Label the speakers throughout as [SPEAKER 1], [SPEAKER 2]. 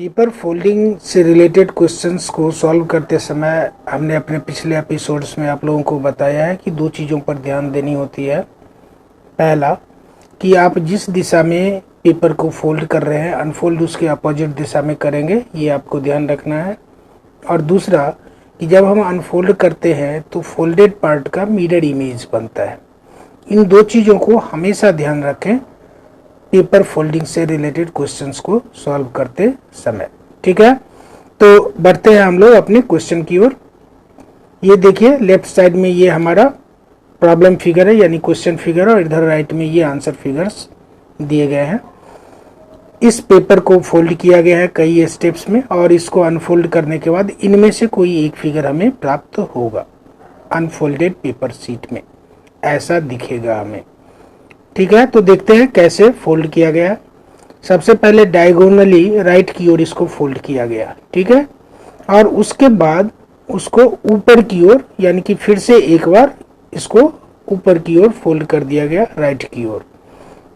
[SPEAKER 1] Paper folding से related questions को solve करते समय हमने अपने पिछले एपिसोड्स में आप लोगों को बताया है कि दो चीज़ों पर ध्यान देनी होती है। पहला कि आप जिस दिशा में पेपर को फोल्ड कर रहे हैं अनफोल्ड उसके अपोजिट दिशा में करेंगे, ये आपको ध्यान रखना है। और दूसरा कि जब हम अनफोल्ड करते हैं तो फोल्डेड पार्ट का मिरर इमेज बनता है। इन दो चीज़ों को हमेशा ध्यान रखें पेपर फोल्डिंग से रिलेटेड क्वेश्चंस को सॉल्व करते समय। ठीक है, तो बढ़ते हैं हम लोग अपने क्वेश्चन की ओर। ये देखिए लेफ्ट साइड में ये हमारा प्रॉब्लम फिगर है यानी क्वेश्चन फिगर, और इधर राइट में ये आंसर फिगर्स दिए गए हैं। इस पेपर को फोल्ड किया गया है कई स्टेप्स में और इसको अनफोल्ड करने के बाद इनमें से कोई एक फिगर हमें प्राप्त होगा। अनफोल्डेड पेपर शीट में ऐसा दिखेगा हमें। ठीक है, तो देखते हैं कैसे फोल्ड किया गया। सबसे पहले डायगोनली राइट की ओर इसको फोल्ड किया गया। ठीक है, और उसके बाद उसको ऊपर की ओर यानी कि फिर से एक बार इसको ऊपर की ओर फोल्ड कर दिया गया राइट की ओर।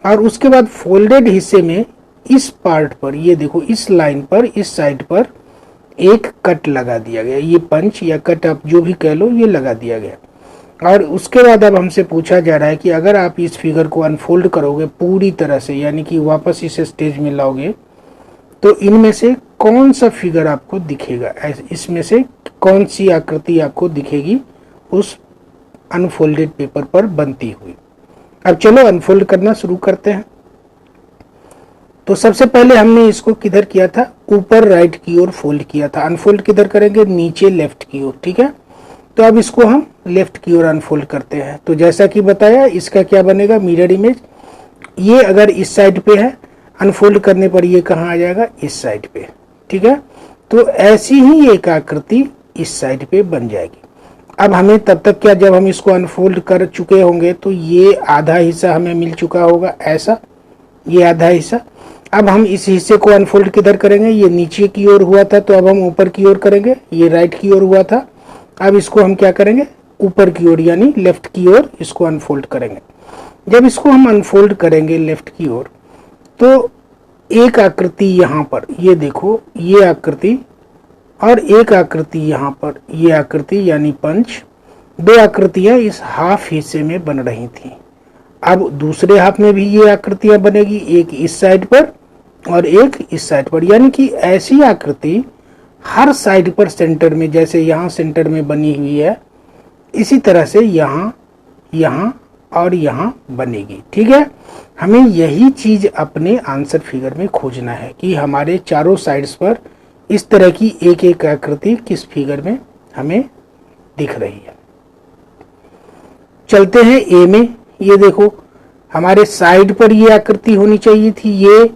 [SPEAKER 1] और उसके बाद फोल्डेड हिस्से में इस पार्ट पर ये देखो इस लाइन पर इस साइड पर एक कट लगा दिया गया। ये पंच या कट आप जो भी कह लो ये लगा दिया गया। और उसके बाद अब हमसे पूछा जा रहा है कि अगर आप इस फिगर को अनफोल्ड करोगे पूरी तरह से यानी कि वापस इस स्टेज में लाओगे तो इनमें से कौन सा फिगर आपको दिखेगा, इसमें से कौन सी आकृति आपको दिखेगी उस अनफोल्डेड पेपर पर बनती हुई। अब चलो अनफोल्ड करना शुरू करते हैं। तो सबसे पहले हमने इसको किधर किया था, ऊपर राइट की ओर फोल्ड किया था। अनफोल्ड किधर करेंगे, नीचे लेफ्ट की ओर। ठीक है, तो अब इसको हम लेफ्ट की ओर अनफोल्ड करते हैं। तो जैसा कि बताया इसका क्या बनेगा, मिरर इमेज। ये अगर इस साइड पे है अनफोल्ड करने पर ये कहाँ आ जाएगा, इस साइड पे। ठीक है, तो ऐसी ही एक आकृति इस साइड पे बन जाएगी। अब हमें तब तक क्या, जब हम इसको अनफोल्ड कर चुके होंगे तो ये आधा हिस्सा हमें मिल चुका होगा, ऐसा ये आधा हिस्सा। अब हम इस हिस्से को अनफोल्ड किधर करेंगे, ये नीचे की ओर हुआ था तो अब हम ऊपर की ओर करेंगे। ये राइट की ओर हुआ था, अब इसको हम क्या करेंगे, ऊपर की ओर यानी लेफ्ट की ओर इसको अनफोल्ड करेंगे। जब इसको हम अनफोल्ड करेंगे लेफ्ट की ओर तो एक आकृति यहाँ पर ये देखो, ये आकृति और एक आकृति यहाँ पर ये आकृति यानी पंच, दो आकृतियां इस हाफ हिस्से में बन रही थी। अब दूसरे हाफ में भी ये आकृतियां बनेगी, एक इस साइड पर और एक इस साइड पर, यानी कि ऐसी आकृति हर साइड पर सेंटर में, जैसे यहाँ सेंटर में बनी हुई है इसी तरह से यहाँ, यहाँ और यहाँ बनेगी। ठीक है, हमें यही चीज अपने आंसर फिगर में खोजना है कि हमारे चारों साइड्स पर इस तरह की एक एक आकृति किस फिगर में हमें दिख रही है। चलते हैं ए में। ये देखो हमारे साइड पर ये आकृति होनी चाहिए थी ये,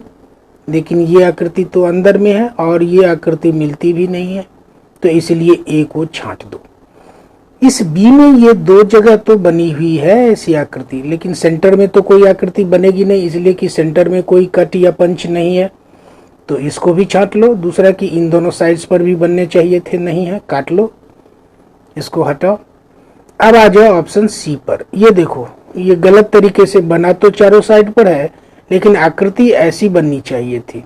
[SPEAKER 1] लेकिन ये आकृति तो अंदर में है और ये आकृति मिलती भी नहीं है, तो इसलिए ए को छांट दो। इस बी में ये दो जगह तो बनी हुई है ऐसी आकृति, लेकिन सेंटर में तो कोई आकृति बनेगी नहीं, इसलिए कि सेंटर में कोई कट या पंच नहीं है, तो इसको भी छांट लो। दूसरा कि इन दोनों साइड्स पर भी बनने चाहिए थे, नहीं है, काट लो, इसको हटाओ। अब आ जाओ ऑप्शन सी पर। ये देखो ये गलत तरीके से बना तो चारों साइड पर है, लेकिन आकृति ऐसी बननी चाहिए थी,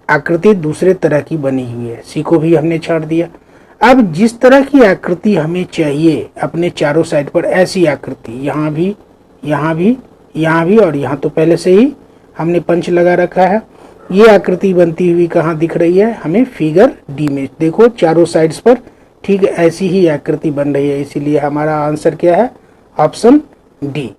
[SPEAKER 1] आकृति दूसरे तरह की बनी हुई है। सी को भी हमने छाट दिया। अब जिस तरह की आकृति हमें चाहिए अपने चारों साइड पर, ऐसी आकृति यहाँ भी, यहाँ भी, यहाँ भी और यहाँ तो पहले से ही हमने पंच लगा रखा है। ये आकृति बनती हुई कहाँ दिख रही है हमें, फिगर डी में। देखो चारों साइड्स पर ठीक ऐसी ही आकृति बन रही है, इसीलिए हमारा आंसर क्या है, ऑप्शन डी।